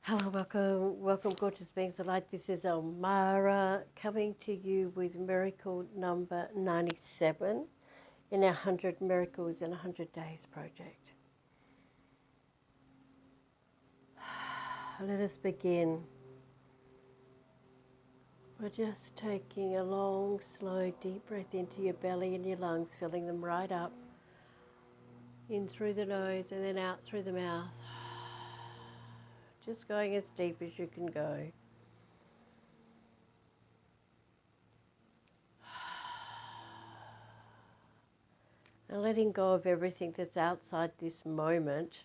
Hello, welcome gorgeous beings of light. This is Elmara coming to you with miracle number 97 in our 100 Miracles in 100 Days project. Let us begin. We're just taking a long, slow, deep breath into your belly and your lungs, filling them right up, in through the nose and then out through the mouth. Just going as deep as you can go. And letting go of everything that's outside this moment.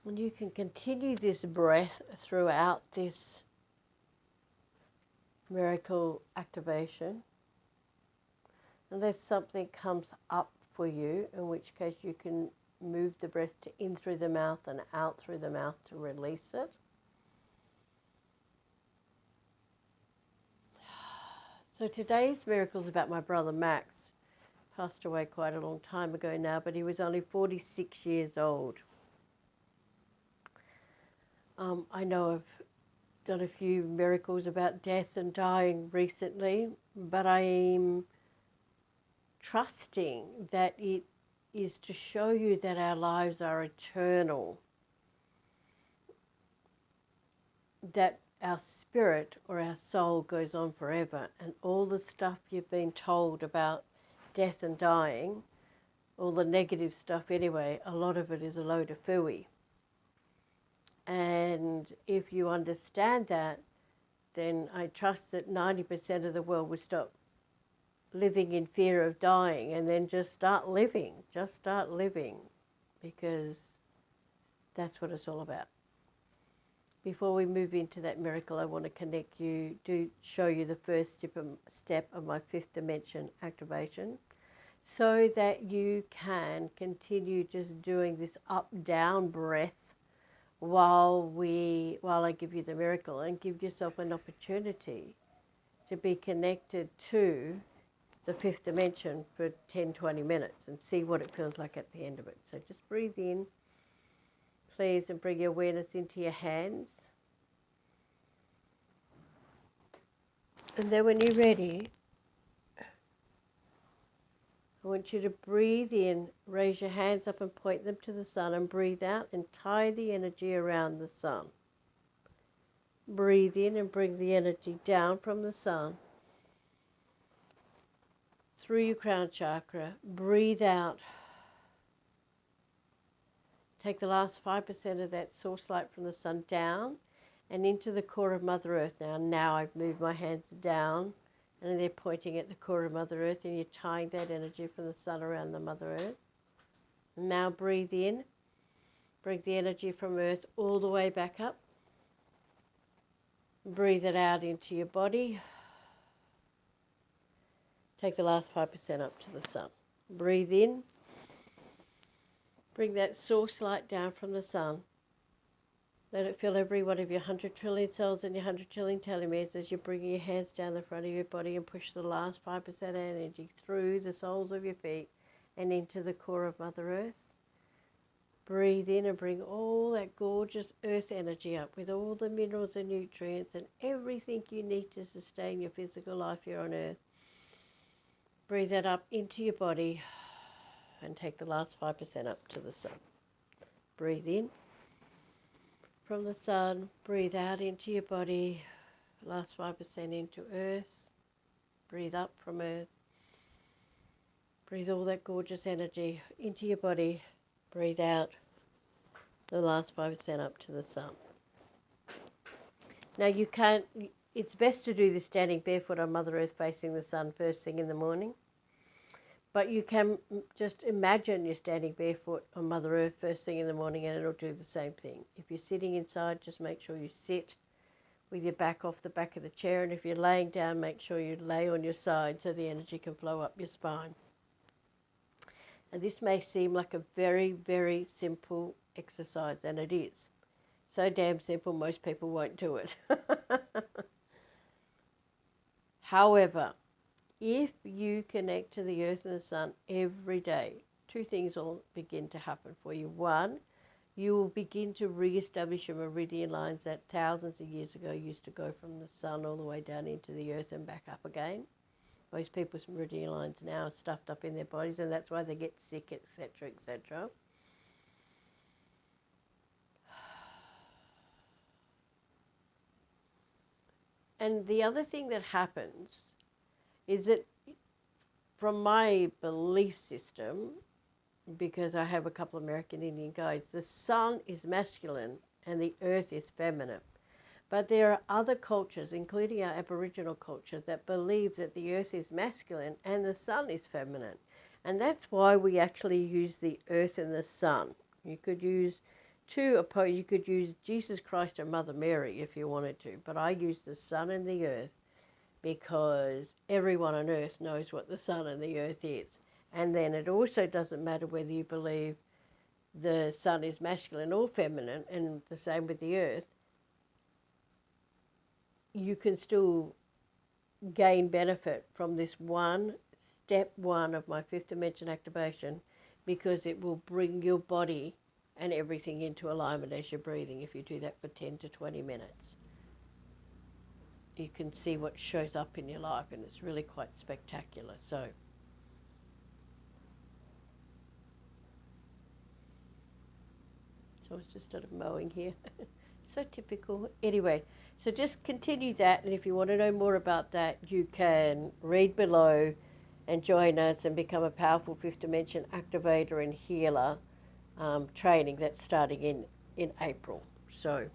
And you can continue this breath throughout this miracle activation. Unless something comes up for you, in which case you can move the breath to in through the mouth and out through the mouth to release it. So today's miracle is about my brother Max. Passed away quite a long time ago now, but he was only 46 years old. I know I've done a few miracles about death and dying recently, but I'm trusting that it is to show you that our lives are eternal, that our spirit or our soul goes on forever, and all the stuff you've been told about death and dying, all the negative stuff anyway, a lot of it is a load of phooey. And if you understand that, then I trust that 90% of the world will stop living in fear of dying and then just start living, because that's what it's all about. Before we move into that miracle, I want to connect you, show you the first step of my fifth dimension activation, so that you can continue just doing this up-down breath while I give you the miracle, and give yourself an opportunity to be connected to the fifth dimension for 10-20 minutes and see what it feels like at the end of it. So just breathe in, please, and bring your awareness into your hands. And then when you're ready, I want you to breathe in, raise your hands up and point them to the sun, and breathe out and tie the energy around the sun. Breathe in and bring the energy down from the sun through your crown chakra. Breathe out. Take the last 5% of that source light from the sun down and into the core of Mother Earth. Now I've moved my hands down and they're pointing at the core of Mother Earth, and you're tying that energy from the sun around the Mother Earth. And now breathe in. Bring the energy from Earth all the way back up. Breathe it out into your body. Take the last 5% up to the sun. Breathe in. Bring that source light down from the sun. Let it fill every one of your 100 trillion cells and your 100 trillion telomeres as you're bringing your hands down the front of your body and push the last 5% energy through the soles of your feet and into the core of Mother Earth. Breathe in and bring all that gorgeous earth energy up with all the minerals and nutrients and everything you need to sustain your physical life here on Earth. Breathe that up into your body and take the last 5% up to the sun. Breathe in from the sun, breathe out into your body, last 5% into Earth. Breathe up from Earth. Breathe all that gorgeous energy into your body. Breathe out the last 5% up to the sun. Now it's best to do this standing barefoot on Mother Earth facing the sun first thing in the morning. But you can just imagine you're standing barefoot on Mother Earth first thing in the morning and it'll do the same thing. If you're sitting inside, just make sure you sit with your back off the back of the chair. And if you're laying down, make sure you lay on your side so the energy can flow up your spine. And this may seem like a very, very simple exercise, and it is. So damn simple, most people won't do it. However, if you connect to the earth and the sun every day, two things will begin to happen for you. One, you will begin to re-establish your meridian lines that thousands of years ago used to go from the sun all the way down into the earth and back up again. Most people's meridian lines now are stuffed up in their bodies, and that's why they get sick, etc., etc. And the other thing that happens is that, from my belief system, because I have a couple of American Indian guides, the sun is masculine and the earth is feminine. But there are other cultures, including our Aboriginal culture, that believe that the earth is masculine and the sun is feminine. And that's why we actually use the earth and the sun. You could use you could use Jesus Christ or Mother Mary if you wanted to, but I use the sun and the earth because everyone on earth knows what the sun and the earth is. And then it also doesn't matter whether you believe the sun is masculine or feminine, and the same with the earth. You can still gain benefit from this step one of my fifth dimension activation, because it will bring your body and everything into alignment as you're breathing. If you do that for 10 to 20 minutes, you can see what shows up in your life, and it's really quite spectacular. So I was just started mowing here. So typical. Anyway, so just continue that, and if you want to know more about that, you can read below and join us and become a powerful fifth dimension activator and healer training that's starting in April. So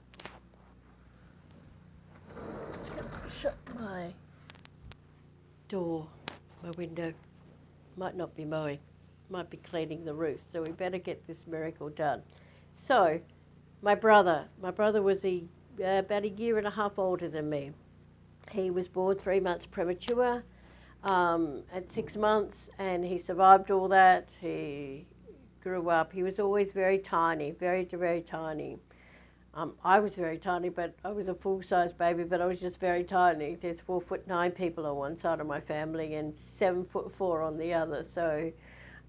shut my door, my window. Might not be mowing, might be cleaning the roof, so we better get this miracle done. So my brother was about a year and a half older than me. He was born 3 months premature at 6 months, and he survived all that. He grew up. He was always very tiny, very, very tiny. I was very tiny, but I was a full-size baby, but I was just very tiny. There's 4'9" people on one side of my family and 7'4" on the other. So,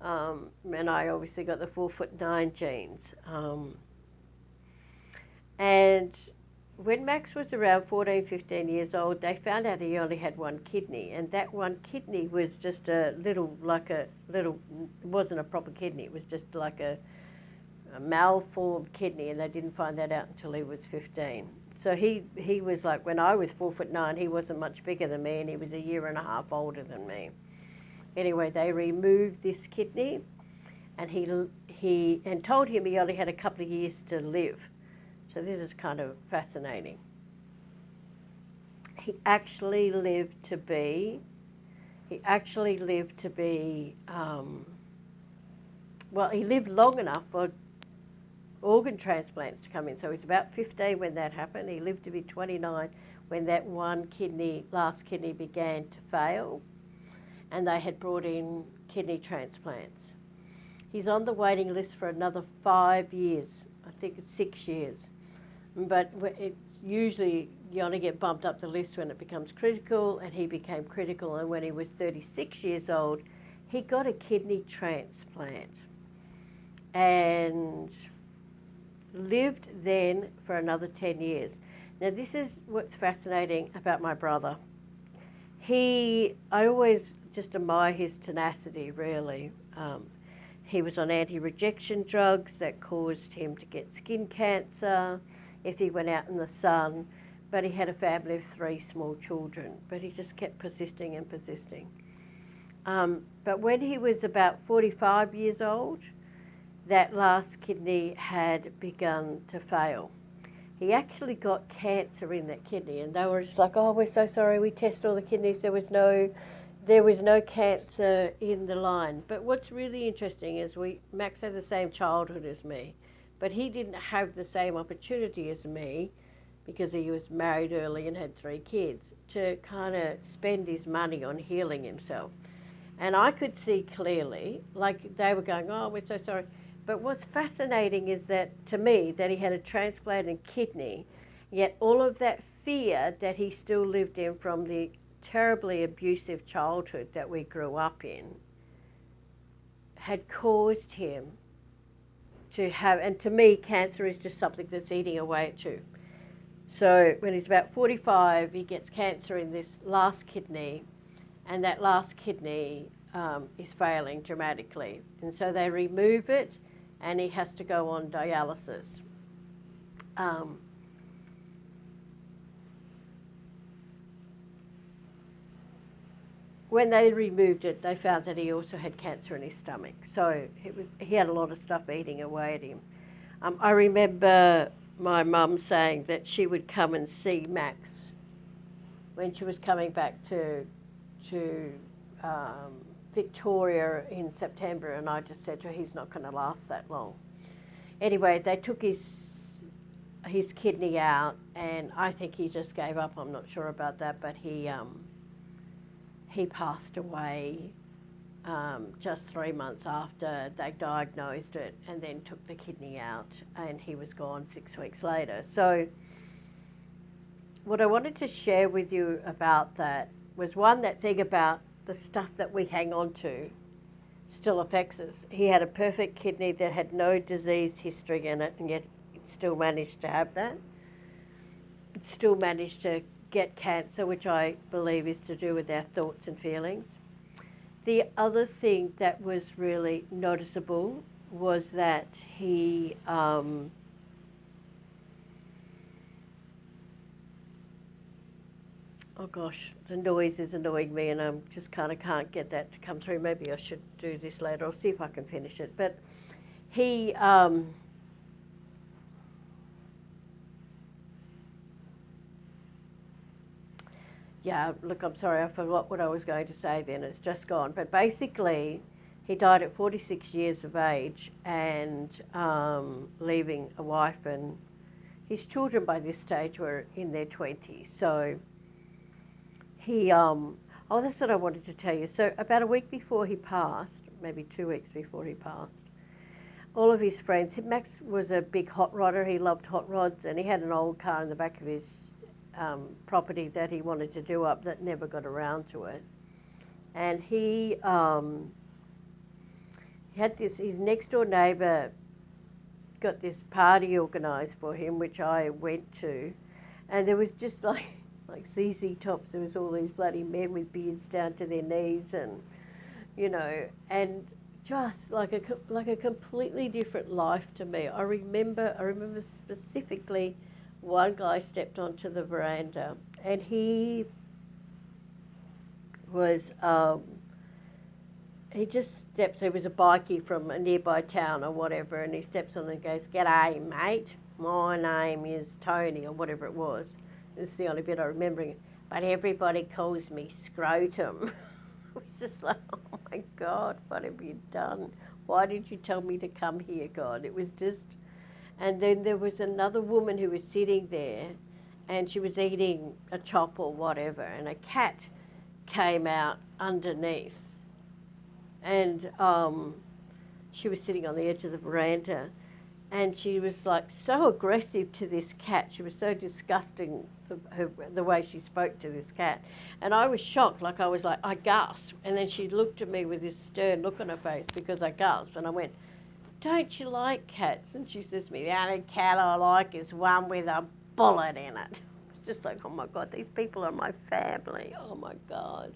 and I obviously got the 4'9" genes. And when Max was around 14, 15 years old, they found out he only had one kidney, and that one kidney was just it wasn't a proper kidney, it was just like a malformed kidney, and they didn't find that out until he was 15. So he was like, when I was 4'9", he wasn't much bigger than me, and he was a year and a half older than me. Anyway, they removed this kidney, and he told him he only had a couple of years to live. So this is kind of fascinating. He actually lived to be, he lived long enough for organ transplants to come in. So he's about 15 when that happened. He lived to be 29 when that last kidney began to fail, and they had brought in kidney transplants. He's on the waiting list for another 5 years. I think it's 6 years. But usually you only get bumped up the list when it becomes critical, and he became critical, and when he was 36 years old, he got a kidney transplant and lived then for another 10 years. Now this is what's fascinating about my brother. I always just admire his tenacity, really. He was on anti-rejection drugs that caused him to get skin cancer if he went out in the sun, but he had a family of 3 small children, but he just kept persisting and persisting. But when he was about 45 years old, that last kidney had begun to fail. He actually got cancer in that kidney, and they were just like, "Oh, we're so sorry, we tested all the kidneys, there was no cancer in the line." But what's really interesting is Max had the same childhood as me, but he didn't have the same opportunity as me, because he was married early and had 3 kids, to kind of spend his money on healing himself. And I could see clearly, like they were going, "Oh, we're so sorry." But what's fascinating is that, to me, that he had a transplanted kidney, yet all of that fear that he still lived in from the terribly abusive childhood that we grew up in had caused him to have, and to me, cancer is just something that's eating away at you. So when he's about 45, he gets cancer in this last kidney, and that last kidney is failing dramatically. And so they remove it, and he has to go on dialysis. When they removed it, they found that he also had cancer in his stomach. So he had a lot of stuff eating away at him. I remember my mum saying that she would come and see Max when she was coming back to Victoria in September, and I just said to her, he's not going to last that long. Anyway, they took his kidney out, and I think he just gave up. I'm not sure about that, but he passed away just 3 months after they diagnosed it, and then took the kidney out, and he was gone 6 weeks later. So what I wanted to share with you about that was, one, that thing about the stuff that we hang on to still affects us. He had a perfect kidney that had no disease history in it, and yet it still managed to have that. It still managed to get cancer, which I believe is to do with our thoughts and feelings. The other thing that was really noticeable was that he oh gosh, the noise is annoying me, and I'm just kind of can't get that to come through. Maybe I should do this later. I'll see if I can finish it. But he yeah, look, I'm sorry, I forgot what I was going to say then. It's just gone. But basically, he died at 46 years of age, and leaving a wife, and his children by this stage were in their 20s. So he, oh, that's what I wanted to tell you. So about a week before he passed, maybe 2 weeks before he passed, all of his friends, Max was a big hot rodder. He loved hot rods, and he had an old car in the back of his property that he wanted to do up that never got around to it. And he had this, his next door neighbour got this party organised for him, which I went to, and there was just like ZZ Tops. There was all these bloody men with beards down to their knees, and you know, and just like a completely different life to me. I remember specifically one guy stepped onto the veranda, and he was he just steps. He was a bikie from a nearby town or whatever, and he steps on and goes, "G'day, mate. My name is Tony," or whatever it was. This is the only bit I remember. But everybody calls me Scrotum. It was just like, oh my God, what have you done? Why did you tell me to come here, God? It was just... And then there was another woman who was sitting there, and she was eating a chop or whatever, and a cat came out underneath. And she was sitting on the edge of the veranda, and she was like so aggressive to this cat. She was so disgusting, the way she spoke to this cat. And I was shocked, I gasped. And then she looked at me with this stern look on her face because I gasped. And I went, "Don't you like cats?" And she says to me, "The only cat I like is one with a bullet in it." It's just like, oh my God, these people are my family. Oh my God.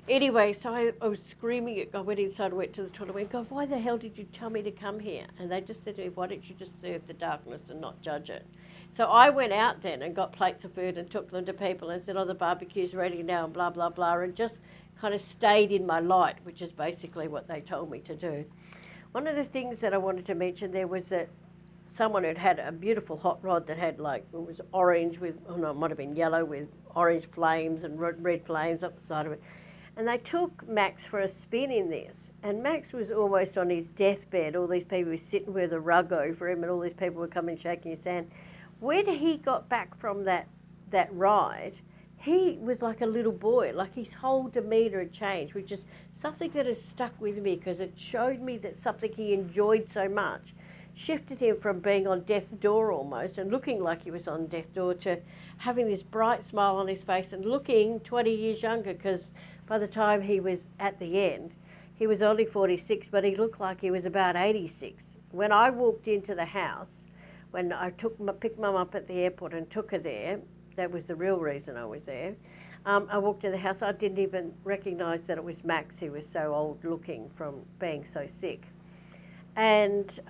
Anyway, so I was screaming. I went inside, went to the toilet, went, "God, why the hell did you tell me to come here?" And they just said to me, "Why don't you just serve the darkness and not judge it?" So I went out then and got plates of food and took them to people and said, "Oh, the barbecue's ready now," and blah, blah, blah, and just kind of stayed in my light, which is basically what they told me to do. One of the things that I wanted to mention there was that someone had had a beautiful hot rod that had it was orange with, oh no, it might have been yellow with orange flames and red flames up the side of it. And they took Max for a spin in this. And Max was almost on his deathbed. All these people were sitting with a rug over him, and all these people were coming shaking his hand. When he got back from that ride, he was like a little boy. Like his whole demeanour had changed, which is something that has stuck with me because it showed me that something he enjoyed so much shifted him from being on death's door almost and looking like he was on death's door to having this bright smile on his face and looking 20 years younger, because by the time he was at the end, he was only 46, but he looked like he was about 86. When I walked into the house, when I picked Mum up at the airport and took her there, that was the real reason I was there. I walked in the house, I didn't even recognise that it was Max, who was so old looking from being so sick. And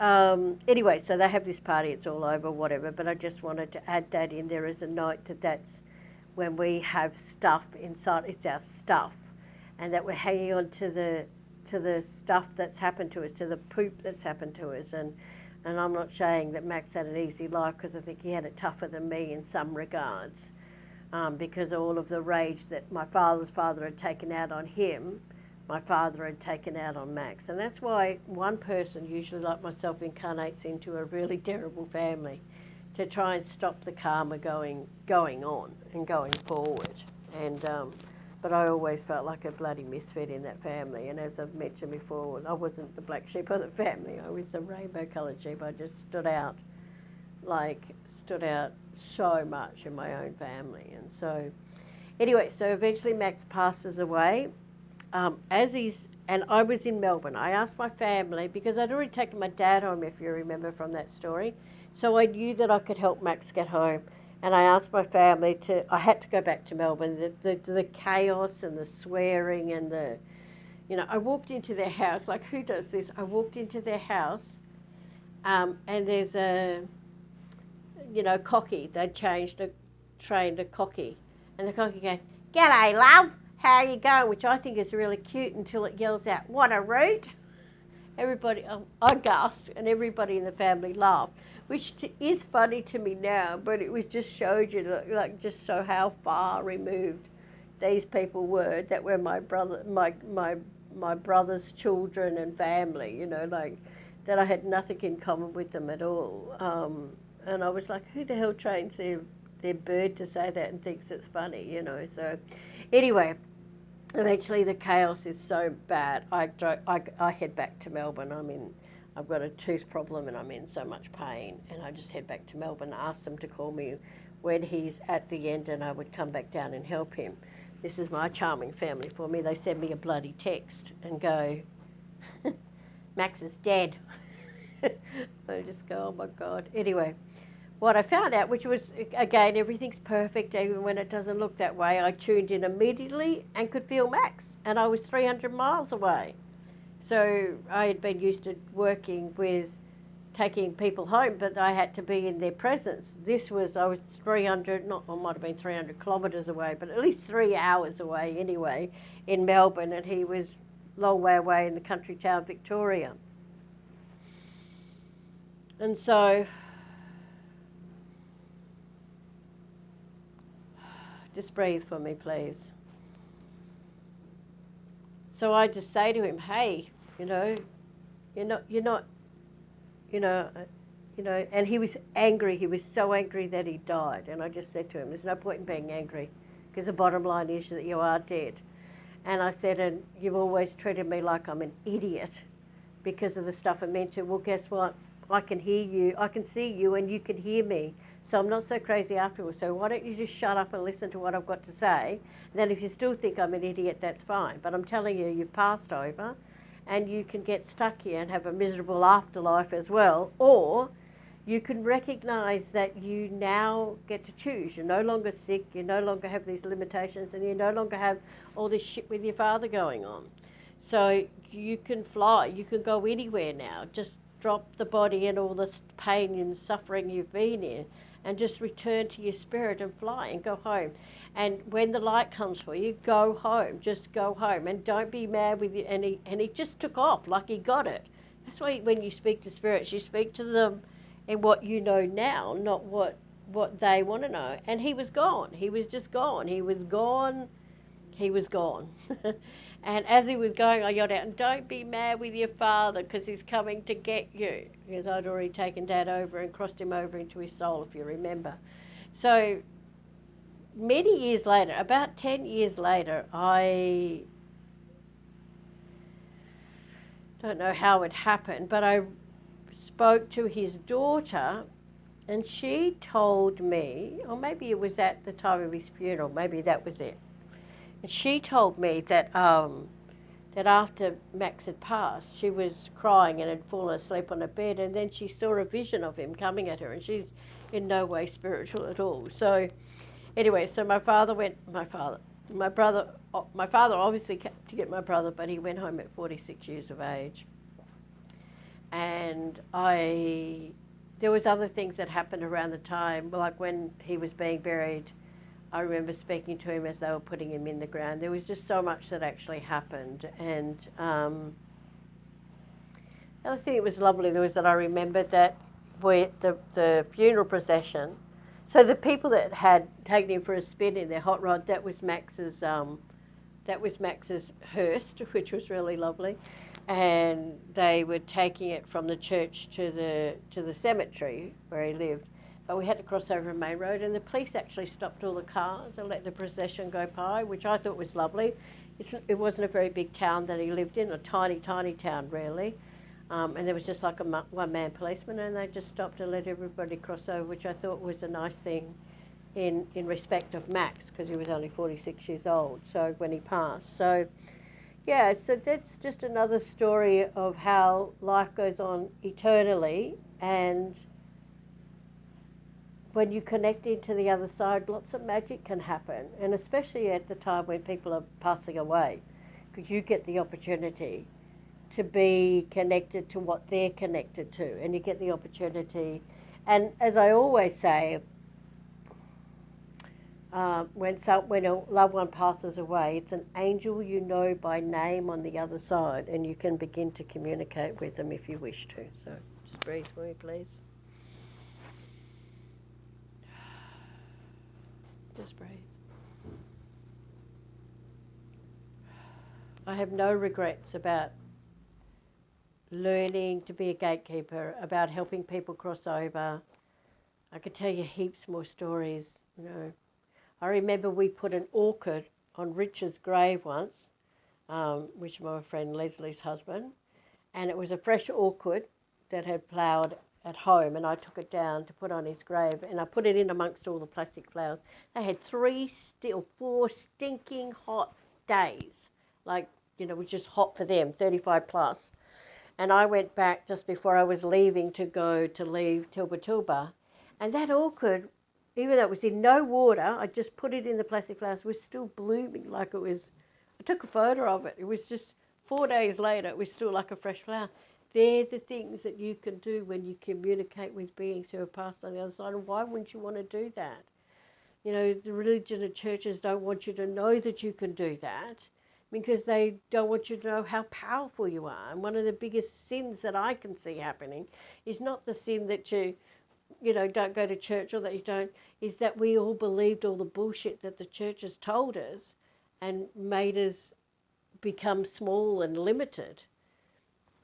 anyway, so they have this party, it's all over, whatever, but I just wanted to add that in there as a note that that's when we have stuff inside, it's our stuff, and that we're hanging on to the stuff that's happened to us, to the poop that's happened to us. And I'm not saying that Max had an easy life, because I think he had it tougher than me in some regards, because all of the rage that my father's father had taken out on him, my father had taken out on Max. And that's why one person, usually like myself, incarnates into a really terrible family to try and stop the karma going on and going forward. And but I always felt like a bloody misfit in that family. And as I've mentioned before, I wasn't the black sheep of the family. I was the rainbow-coloured sheep. I just stood out so much in my own family. And so, anyway, so eventually Max passes away. And I was in Melbourne. I asked my family, because I'd already taken my dad home, if you remember from that story, so I knew that I could help Max get home. And I asked my family I had to go back to Melbourne. The chaos and the swearing and I walked into their house, like, who does this? I walked into their house, and there's a, cocky. They'd trained a cocky. And the cocky goes, "G'day, love. How you going?" Which I think is really cute until it yells out, "What a root!" Everybody, I gasped, and everybody in the family laughed, which is funny to me now, but it was just showed you, like, just so how far removed these people were that were my brother's children and family, like, that I had nothing in common with them at all. And I was like, who the hell trains their bird to say that and thinks it's funny, so anyway. Eventually, the chaos is so bad, I head back to Melbourne. I've got a tooth problem and I'm in so much pain, and I just head back to Melbourne, ask them to call me when he's at the end, and I would come back down and help him. This is my charming family for me. They send me a bloody text and go, "Max is dead." I just go, oh my God. Anyway, what I found out, which was, again, everything's perfect, even when it doesn't look that way, I tuned in immediately and could feel Max, and I was 300 miles away. So I had been used to working with taking people home, but I had to be in their presence. I was 300, I might have been 300 kilometres away, but at least 3 hours away anyway, in Melbourne, and he was a long way away in the country town Victoria. And so, just breathe for me, please. So I just say to him, hey, you're not, and he was angry. He was so angry that he died. And I just said to him, there's no point in being angry, because the bottom line is that you are dead. And I said, and you've always treated me like I'm an idiot because of the stuff I mentioned. Well, guess what? I can hear you, I can see you, and you can hear me. So I'm not so crazy afterwards. So why don't you just shut up and listen to what I've got to say? And then if you still think I'm an idiot, that's fine. But I'm telling you, you've passed over, and you can get stuck here and have a miserable afterlife as well. Or you can recognise that you now get to choose. You're no longer sick, you no longer have these limitations, and you no longer have all this shit with your father going on. So you can fly, you can go anywhere now. Just drop the body and all the pain and suffering you've been in, and just return to your spirit and fly and go home. And when the light comes for you, go home. Just go home, and don't be mad with you. And he just took off like he got it. That's why when you speak to spirits, you speak to them in what you know now, not what they want to know. And he was gone. He was just gone. He was gone. He was gone. And as he was going, I yelled out, and don't be mad with your father, because he's coming to get you. Because I'd already taken Dad over and crossed him over into his soul, if you remember. So many years later, about 10 years later, I don't know how it happened, but I spoke to his daughter, and she told me, or maybe it was at the time of his funeral, maybe that was it. And she told me that that after Max had passed, she was crying and had fallen asleep on a bed, and then she saw a vision of him coming at her, and she's in no way spiritual at all. So anyway, so my father, my father obviously came to get my brother, but he went home at 46 years of age. And there was other things that happened around the time, like when he was being buried. I remember speaking to him as they were putting him in the ground. There was just so much that actually happened. And the other thing that was lovely was that I remember that the funeral procession, so the people that had taken him for a spin in their hot rod, that was Max's hearse, which was really lovely. And they were taking it from the church to the cemetery where he lived. But we had to cross over a main road, and the police actually stopped all the cars and let the procession go by, which I thought was lovely. It wasn't a very big town that he lived in, a tiny, tiny town, really. And there was just like a one-man policeman, and they just stopped and let everybody cross over, which I thought was a nice thing in respect of Max, because he was only 46 years old, so when he passed. So, yeah, so that's just another story of how life goes on eternally, and when you connect into the other side, lots of magic can happen, and especially at the time when people are passing away, because you get the opportunity to be connected to what they're connected to, and you get the opportunity. And as I always say, when a loved one passes away, it's an angel you know by name on the other side, and you can begin to communicate with them if you wish to. So just breathe for me, please. Just breathe. I have no regrets about learning to be a gatekeeper, about helping people cross over. I could tell you heaps more stories. I remember we put an orchid on Richard's grave once, which is my friend Leslie's husband, and it was a fresh orchid that had flowered at home, and I took it down to put on his grave, and I put it in amongst all the plastic flowers. They had 4 stinking hot days, which is hot for them, 35 plus. And I went back just before I was leaving to leave Tilba Tilba, and that orchid, even though it was in no water, I just put it in the plastic flowers, was still blooming like it was. I took a photo of it. It was just 4 days later, it was still like a fresh flower. They're the things that you can do when you communicate with beings who have passed on the other side. And why wouldn't you want to do that? The religion and churches don't want you to know that you can do that, because they don't want you to know how powerful you are. And one of the biggest sins that I can see happening is not the sin that you don't go to church, or that you don't, is that we all believed all the bullshit that the churches told us and made us become small and limited.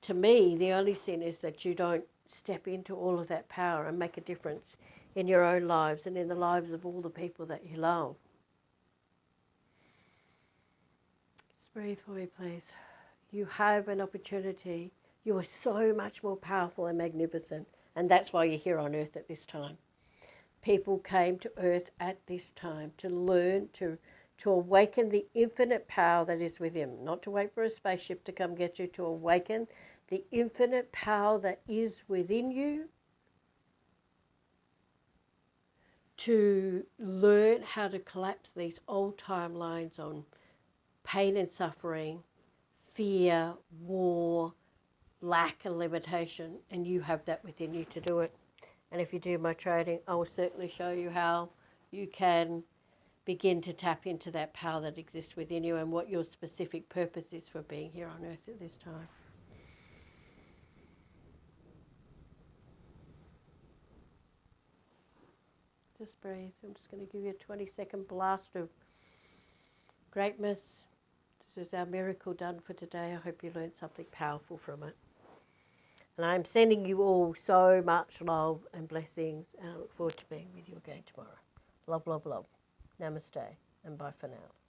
To me, the only sin is that you don't step into all of that power and make a difference in your own lives and in the lives of all the people that you love. Just breathe for me, please. You have an opportunity. You are so much more powerful and magnificent, and that's why you're here on earth at this time. People came to earth at this time to learn, to awaken the infinite power that is within them, not to wait for a spaceship to come get you, to awaken the infinite power that is within you, to learn how to collapse these old timelines on pain and suffering, fear, war, lack and limitation, and you have that within you to do it. And if you do my training, I will certainly show you how you can begin to tap into that power that exists within you and what your specific purpose is for being here on earth at this time. Just breathe. I'm just going to give you a 20-second blast of greatness. This is our miracle done for today. I hope you learned something powerful from it. And I'm sending you all so much love and blessings, and I look forward to being with you again tomorrow. Love, love, love. Namaste, and bye for now.